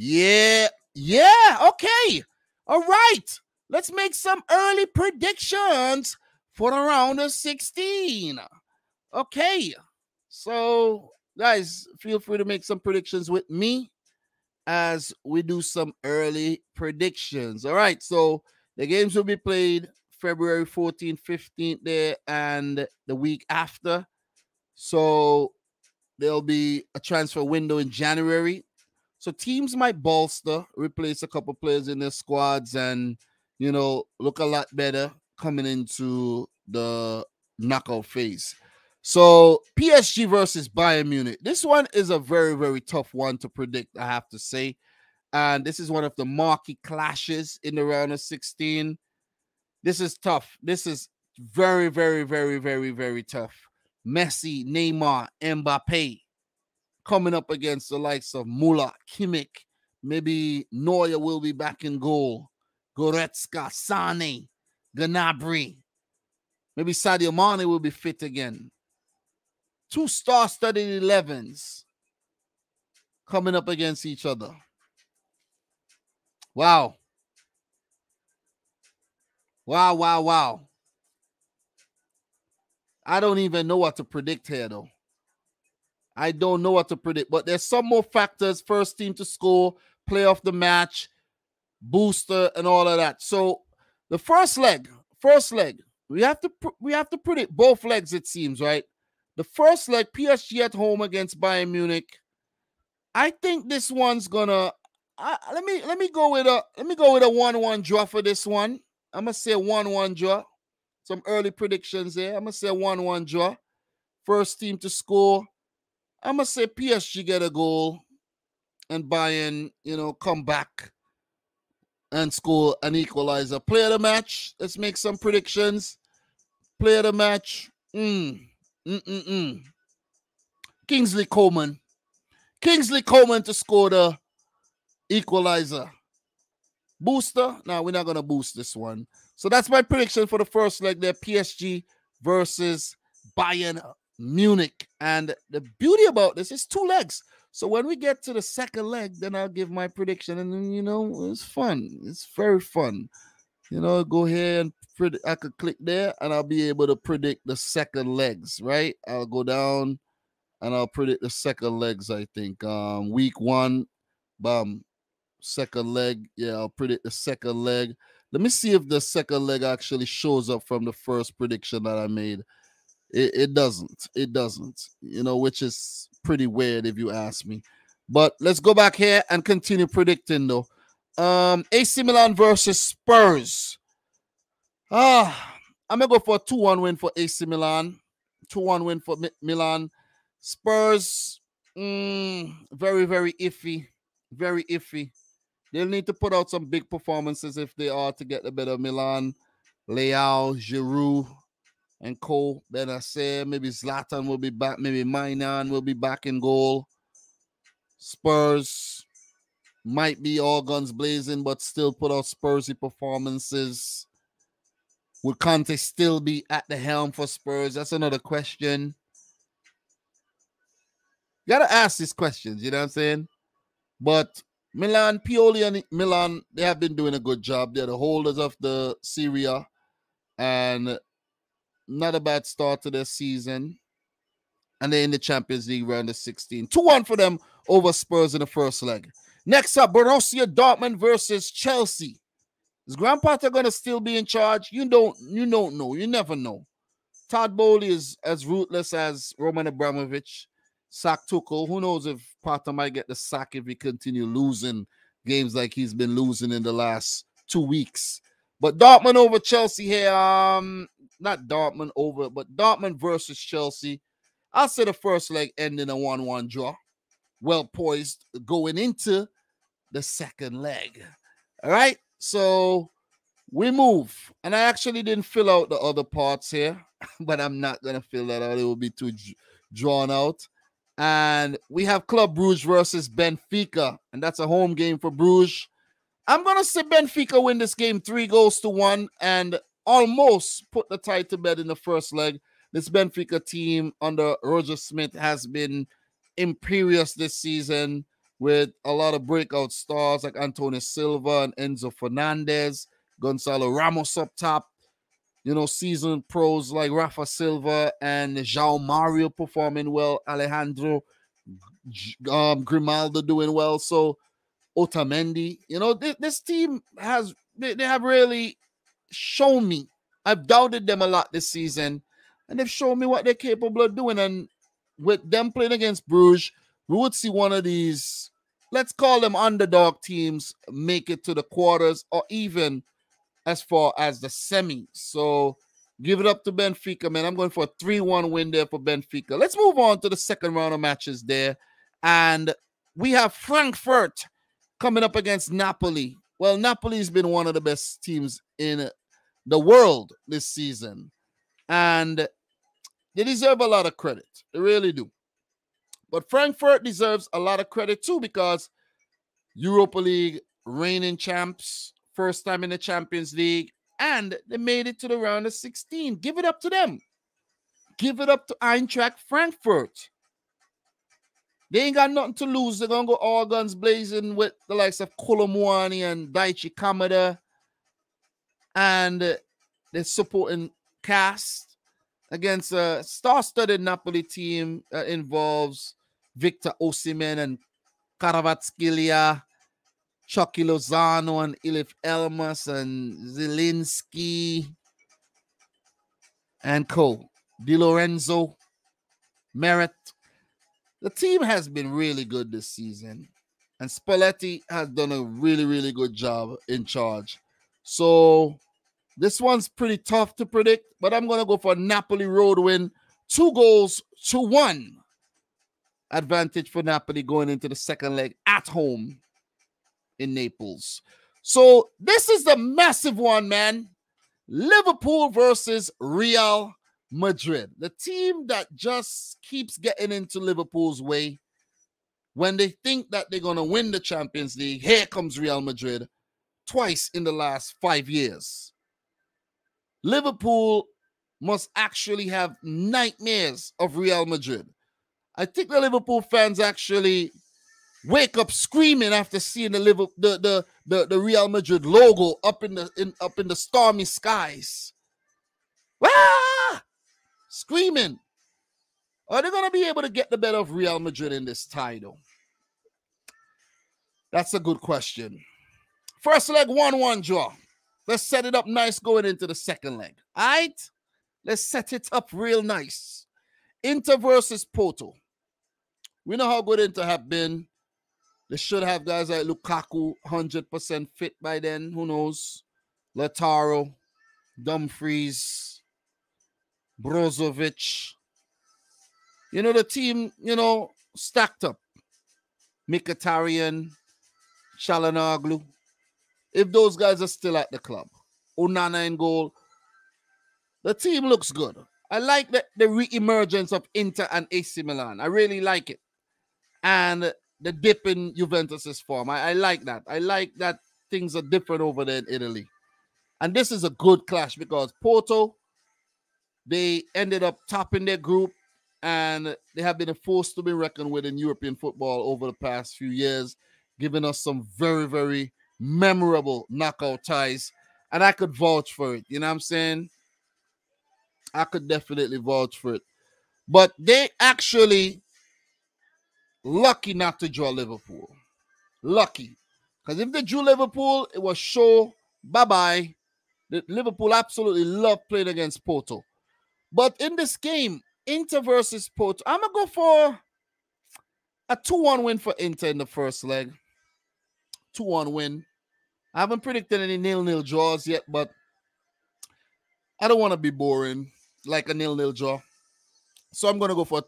Yeah. Yeah. Okay. All right. Let's make some early predictions for the round of 16. Okay. So, guys, feel free to make some predictions with me as we do some early predictions. All right. So, the games will be played February 14th, 15th there, and the week after. So, there'll be a transfer window in January. So teams might bolster, replace a couple players in their squads, and look a lot better coming into the knockout phase. So PSG versus Bayern Munich. This one is a very, very tough one to predict, I have to say. And this is one of the marquee clashes in the round of 16. This is tough. This is very, very, very, very, very tough. Messi, Neymar, Mbappe coming up against the likes of Müller, Kimmich. Maybe Neuer will be back in goal. Goretzka, Sane, Gnabry. Maybe Sadio Mane will be fit again. 2 star-studded 11s coming up against each other. Wow. Wow, wow, wow. I don't even know what to predict here, though. I don't know what to predict, but there's some more factors. First team to score, play of the match, booster, and all of that. So the first leg, we have to predict both legs, it seems, right? The first leg, PSG at home against Bayern Munich. I think this one's gonna. Let me go with a 1-1 draw for this one. I'm gonna say 1-1 draw. Some early predictions there. I'm gonna say 1-1 draw. First team to score. I'm going to say PSG get a goal and Bayern, come back and score an equalizer. Play of the match. Let's make some predictions. Play of the match. Kingsley Coman. Kingsley Coman to score the equalizer. Booster? No, we're not going to boost this one. So that's my prediction for the first leg there. PSG versus Bayern Munich. And the beauty about this is 2 legs. So when we get to the second leg, then I'll give my prediction. And then, it's fun. It's very fun. Go here and I could click there and I'll be able to predict the second legs, right? I'll go down and I'll predict the second legs, I think. Week 1, bam. Second leg. Yeah, I'll predict the second leg. Let me see if the second leg actually shows up from the first prediction that I made. It doesn't, which is pretty weird if you ask me. But let's go back here and continue predicting though. AC Milan versus Spurs. I'm going to go for a 2-1 win for AC Milan. 2-1 win for Milan. Spurs, very, very iffy. Very iffy. They'll need to put out some big performances if they are to get the better Milan. Leao, Giroud, and Cole, Benacer, maybe Zlatan will be back, maybe Mainan will be back in goal. Spurs might be all guns blazing, but still put out Spursy performances. Will Conte still be at the helm for Spurs? That's another question. You gotta ask these questions, you know what I'm saying? But Milan, Pioli and Milan, they have been doing a good job. They're the holders of the Serie A. And not a bad start to their season. And they're in the Champions League round of 16. 2-1 for them over Spurs in the first leg. Next up, Borussia Dortmund versus Chelsea. Is Graham Potter going to still be in charge? You don't know. You never know. Todd Bowley is as ruthless as Roman Abramovich. Sack Tuchel. Who knows if Potter might get the sack if he continue losing games like he's been losing in the last 2 weeks. But Dortmund over Chelsea here. Not Dortmund over, but Dortmund versus Chelsea. I'll say the first leg ending a 1-1 draw. Well poised going into the second leg. All right, so we move. And I actually didn't fill out the other parts here, but I'm not going to fill that out. It will be too drawn out. And we have Club Brugge versus Benfica, and that's a home game for Bruges. I'm going to say Benfica win this game 3-1 and almost put the tie to bed in the first leg. This Benfica team under Roger Smith has been imperious this season. with a lot of breakout stars like Antonio Silva and Enzo Fernandez, Gonzalo Ramos up top. You know, seasoned pros like Rafa Silva and João Mario performing well. Alejandro Grimaldo doing well. So Otamendi, you know, this team has they have really shown me. I've doubted them a lot this season, and they've shown me what they're capable of doing. And with them playing against Bruges, we would see one of these, let's call them underdog teams, make it to the quarters or even as far as the semi. So give it up to Benfica, man. I'm going for a 3-1 win there for Benfica. Let's move on to the second round of matches there. And we have Frankfurt coming up against Napoli. Well, Napoli's been one of the best teams in the world this season. And they deserve a lot of credit. They really do. But Frankfurt deserves a lot of credit too, because Europa League reigning champs, first time in the Champions League, and they made it to the round of 16. Give it up to them. Give it up to Eintracht Frankfurt. They ain't got nothing to lose. They're going to go all guns blazing with the likes of Kolomuani and Daichi Kamada. And they're supporting cast against a star-studded Napoli team that involves Victor Osimhen and Kvaratskhelia, Chucky Lozano and Ilif Elmas and Zielinski and co. Di Lorenzo, Merritt. The team has been really good this season, and Spalletti has done a really, really good job in charge. So this one's pretty tough to predict, but I'm going to go for a Napoli road win, 2-1. Advantage for Napoli going into the second leg at home in Naples. So this is the massive one, man. Liverpool versus Real Madrid. The team that just keeps getting into Liverpool's way. When they think that they're going to win the Champions League, here comes Real Madrid twice in the last 5 years. Liverpool must actually have nightmares of Real Madrid. I think the Liverpool fans actually wake up screaming after seeing the Real Madrid logo up in the stormy skies. Ah! Screaming. Are they going to be able to get the better of Real Madrid in this tie, though? That's a good question. First leg, 1-1 draw. Let's set it up nice going into the second leg. All right? Let's set it up real nice. Inter versus Porto. We know how good Inter have been. They should have guys like Lukaku 100% fit by then. Who knows? Lautaro, Dumfries, Brozovic. You know, the team, stacked up. Mkhitaryan, Çalhanoğlu. If those guys are still at the club. Onana in goal. The team looks good. I like the re-emergence of Inter and AC Milan. I really like it. And the dip in Juventus's form. I like that. I like that things are different over there in Italy. And this is a good clash because Porto, they ended up topping their group and they have been a force to be reckoned with in European football over the past few years, giving us some very, very memorable knockout ties. And I could vouch for it. You know what I'm saying? I could definitely vouch for it. But they actually lucky not to draw Liverpool. Lucky. Because if they drew Liverpool, it was show bye-bye. Liverpool absolutely love playing against Porto. But in this game, Inter versus Porto, I'm going to go for a 2-1 win for Inter in the first leg. 2-1 win. I haven't predicted any 0-0 draws yet, but I don't want to be boring like a 0-0 draw. So I'm going to go for a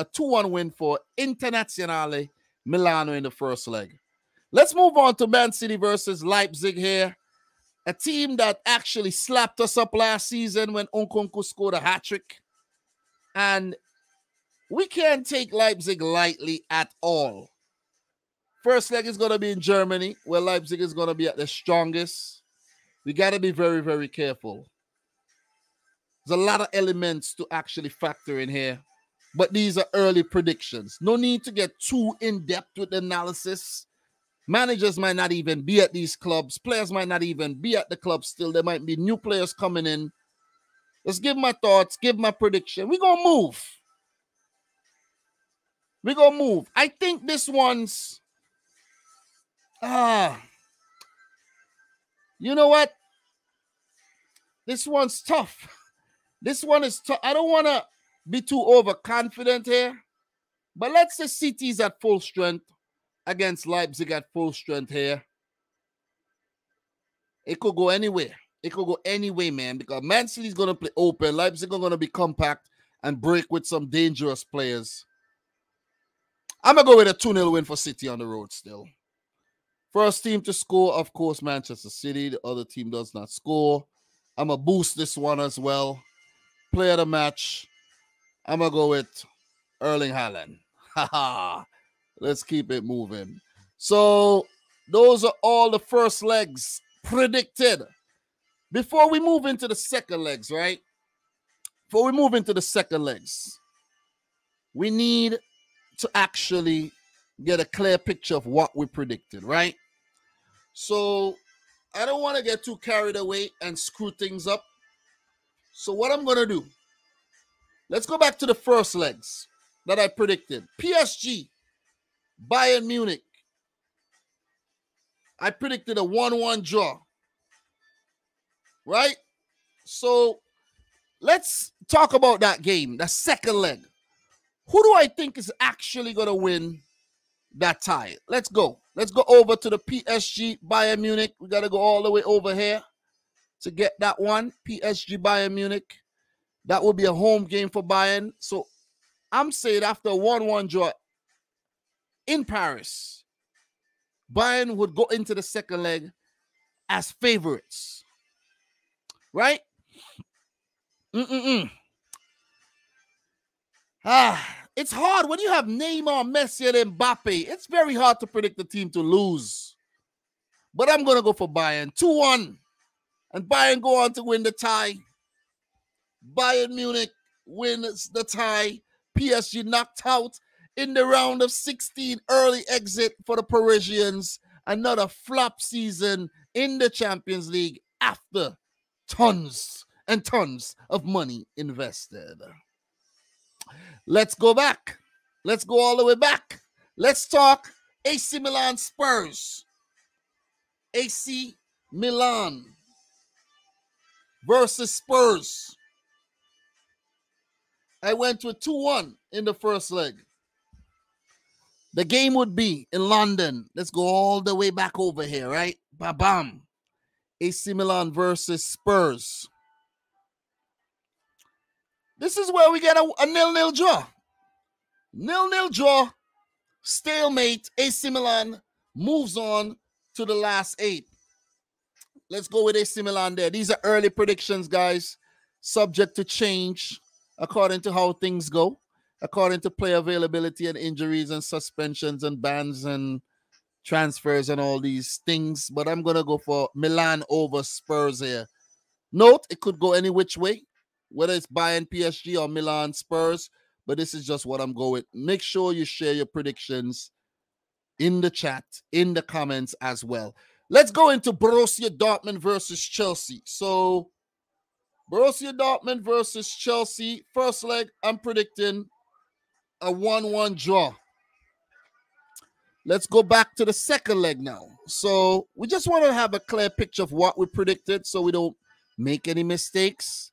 2-1 win for Internazionale Milano in the first leg. Let's move on to Man City versus Leipzig here. A team that actually slapped us up last season when Nkunku scored a hat-trick. And we can't take Leipzig lightly at all. First leg is going to be in Germany, where Leipzig is going to be at the strongest. We got to be very, very careful. There's a lot of elements to actually factor in here. But these are early predictions. No need to get too in-depth with the analysis. Managers might not even be at these clubs. Players might not even be at the club still. There might be new players coming in. Let's give my thoughts, give my prediction. We're going to move. We're going to move. I think this one's... you know what? This one's tough. This one is tough. I don't want to be too overconfident here. But let's say City's at full strength against Leipzig at full strength here. It could go anywhere. It could go anyway, man, because Man City's going to play open. Leipzig are going to be compact and break with some dangerous players. I'm going to go with a 2-0 win for City on the road still. First team to score, of course, Manchester City. The other team does not score. I'm going to boost this one as well. Player of the match, I'm going to go with Erling Haaland. Let's keep it moving. So those are all the first legs predicted. Before we move into the second legs, right? Before we move into the second legs, we need to actually get a clear picture of what we predicted, right? So I don't want to get too carried away and screw things up. So what I'm going to do, let's go back to the first legs that I predicted. PSG, Bayern Munich. I predicted a 1-1 draw. Right? So let's talk about that game, the second leg. Who do I think is actually going to win that tie? Let's go. Let's go over to the PSG Bayern Munich. We got to go all the way over here to get that one. PSG Bayern Munich. That will be a home game for Bayern. So I'm saying after a 1-1 draw in Paris, Bayern would go into the second leg as favorites. Right? It's hard when you have Neymar, Messi, and Mbappe. It's very hard to predict the team to lose. But I'm going to go for Bayern. 2-1. And Bayern go on to win the tie. Bayern Munich wins the tie. PSG knocked out in the round of 16. Early exit for the Parisians. Another flop season in the Champions League after tons and tons of money invested. Let's go back. Let's go all the way back. Let's talk AC Milan Spurs. AC Milan versus Spurs. I went with 2-1 in the first leg. The game would be in London. Let's go all the way back over here, right? Ba-bam. AC Milan versus Spurs. This is where we get a 0-0 draw. 0-0 draw. Stalemate. AC Milan moves on to the last 8. Let's go with AC Milan there. These are early predictions, guys. Subject to change according to how things go. According to player availability and injuries and suspensions and bans and transfers and all these things. But I'm going to go for Milan over Spurs here. Note, it could go any which way, whether it's Bayern, PSG, or Milan, Spurs. But this is just what I'm going with. Make sure you share your predictions in the chat, in the comments as well. Let's go into Borussia Dortmund versus Chelsea. So, Borussia Dortmund versus Chelsea. First leg, I'm predicting a 1-1 draw. Let's go back to the second leg now. So we just want to have a clear picture of what we predicted so we don't make any mistakes.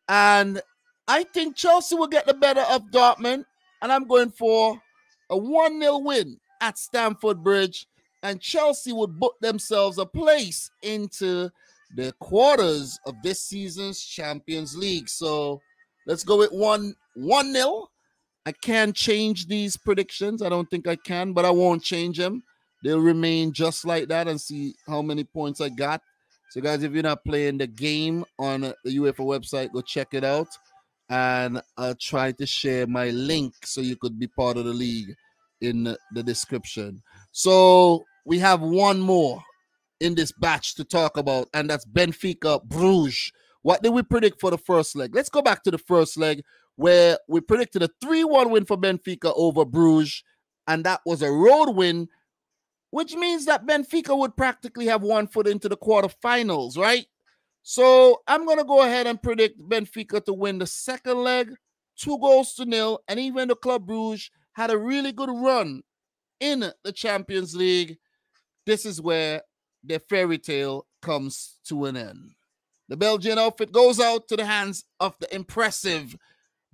And I think Chelsea will get the better of Dortmund. And I'm going for a 1-0 win at Stamford Bridge. And Chelsea would book themselves a place into the quarters of this season's Champions League. So let's go with 1-0. I can't change these predictions. I don't think I can, but I won't change them. They'll remain just like that and see how many points I got. So, guys, if you're not playing the game on the UEFA website, go check it out. And I'll try to share my link so you could be part of the league in the description. So, we have one more in this batch to talk about, and that's Benfica Bruges. What did we predict for the first leg? Let's go back to the first leg. where we predicted a 3-1 win for Benfica over Bruges, and that was a road win, which means that Benfica would practically have 1 foot into the quarterfinals, right? So I'm going to go ahead and predict Benfica to win the second leg, 2-0, and even the Club Brugge had a really good run in the Champions League. This is where the fairy tale comes to an end. The Belgian outfit goes out to the hands of the impressive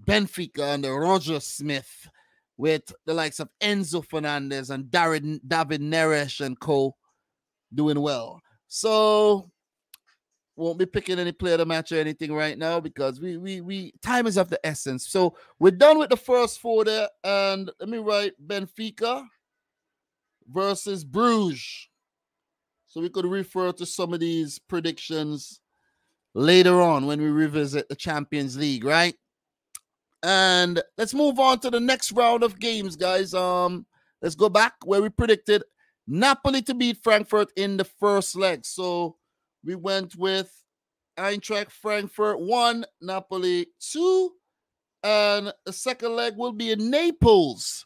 Benfica under Roger Smith, with the likes of Enzo Fernandez and David Neres and co. doing well. So won't be picking any player of the match or anything right now because we time is of the essence. So we're done with the first 4 there, and let me write Benfica versus Bruges. So we could refer to some of these predictions later on when we revisit the Champions League, right? And let's move on to the next round of games, guys. Let's go back where we predicted Napoli to beat Frankfurt in the first leg. So we went with Eintracht Frankfurt 1, Napoli 2, and the second leg will be in Naples.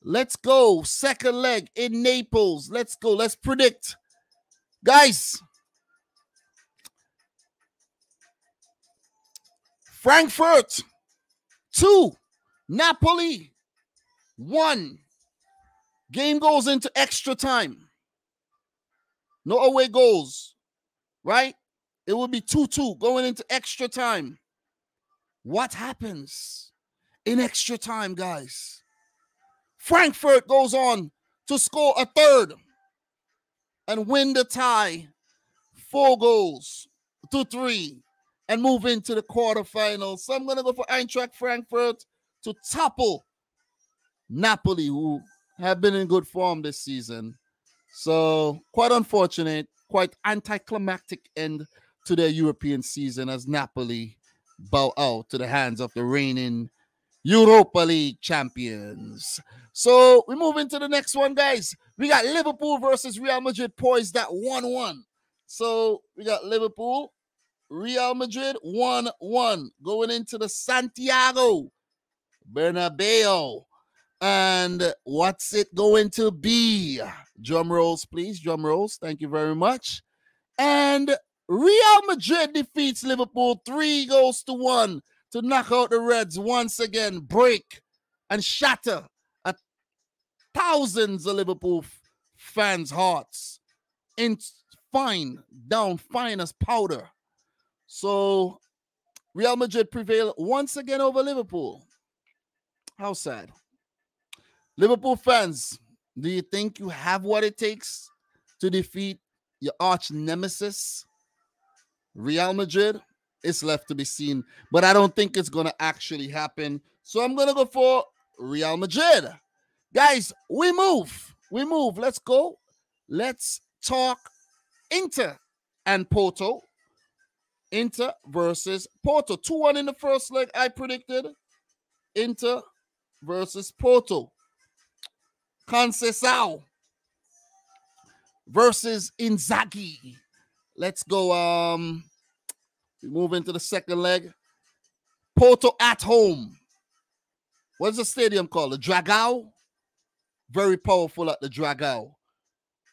Let's go. Second leg in Naples. Let's go. Let's predict. Guys, Frankfurt 2, Napoli 1. Game goes into extra time. No away goals, right? It will be 2-2 going into extra time. What happens in extra time, guys? Frankfurt goes on to score a third and win the tie 4-3 and move into the quarterfinals. So I'm going to go for Eintracht Frankfurt to topple Napoli, who have been in good form this season. So quite unfortunate, quite anticlimactic end to their European season as Napoli bow out to the hands of the reigning Europa League champions. So we move into the next one, guys. We got Liverpool versus Real Madrid poised at 1-1. So we got Liverpool, Real Madrid 1-1 going into the Santiago Bernabeu. And what's it going to be? Drum rolls, please. Drum rolls. Thank you very much. And Real Madrid defeats Liverpool 3-1 to knock out the Reds once again, break and shatter thousands of Liverpool fans' hearts in fine as powder. So Real Madrid prevail once again over Liverpool. How sad. Liverpool fans, do you think you have what it takes to defeat your arch nemesis, Real Madrid? It's left to be seen, but I don't think it's going to actually happen. So I'm going to go for Real Madrid. Guys, we move. Let's go. Let's talk Inter and Porto. Inter versus Porto. 2-1 in the first leg, I predicted. Inter versus Porto. Conceição versus Inzaghi. Let's go. We move into the second leg. Porto at home. What's the stadium called? The Dragão. Very powerful at the Dragão.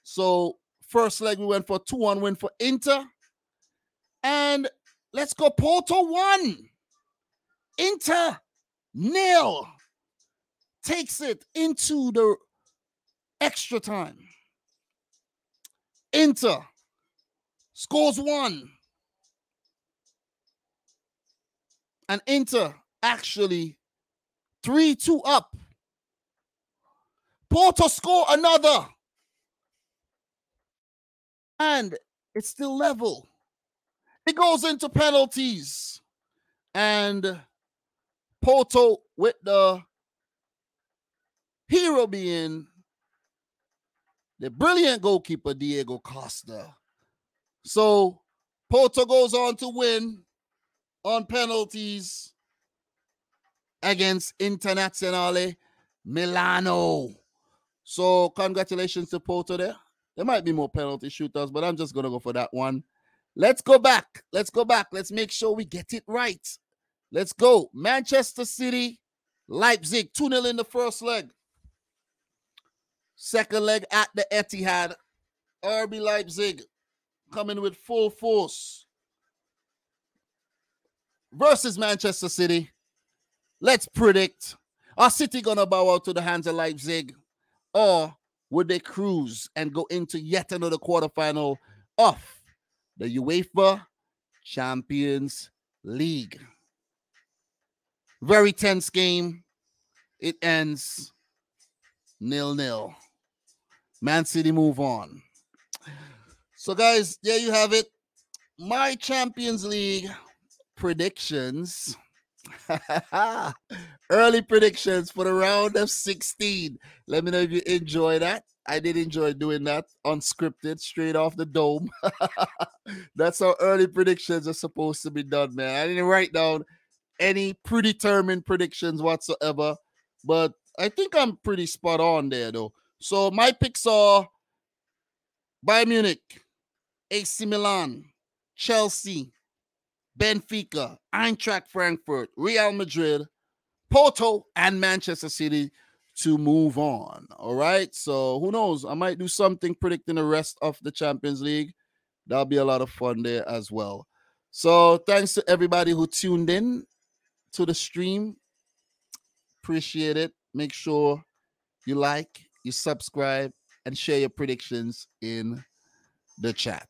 So first leg we went for 2-1 win for Inter. And let's go Porto 1. Inter 0. Takes it into the extra time. Inter scores 1. And Inter actually 3-2 up. Porto score another. And it's still level. It goes into penalties. And Porto, with the hero being the brilliant goalkeeper Diego Costa. So Porto goes on to win on penalties against Internazionale Milano. So congratulations to Porto there. There might be more penalty shootouts, but I'm just going to go for that one. Let's go back. Let's make sure we get it right. Let's go. Manchester City, Leipzig, 2-0 in the first leg. Second leg at the Etihad. RB Leipzig coming with full force versus Manchester City. Let's predict. Are City going to bow out to the hands of Leipzig? Or would they cruise and go into yet another quarterfinal of the UEFA Champions League? Very tense game. It ends 0-0. Man City move on. So, guys, there you have it. My Champions League predictions. Early predictions for the round of 16. Let me know if you enjoy that. I did enjoy doing that unscripted, straight off the dome. That's how early predictions are supposed to be done, man. I didn't write down any predetermined predictions whatsoever, but I think I'm pretty spot on there, though. So my picks are Bayern Munich, AC Milan, Chelsea, Benfica, Eintracht Frankfurt, Real Madrid, Porto, and Manchester City to move on. All right. So who knows? I might do something predicting the rest of the Champions League. That'll be a lot of fun there as well. So thanks to everybody who tuned in to the stream. Appreciate it. Make sure you like, you subscribe, and share your predictions in the chat.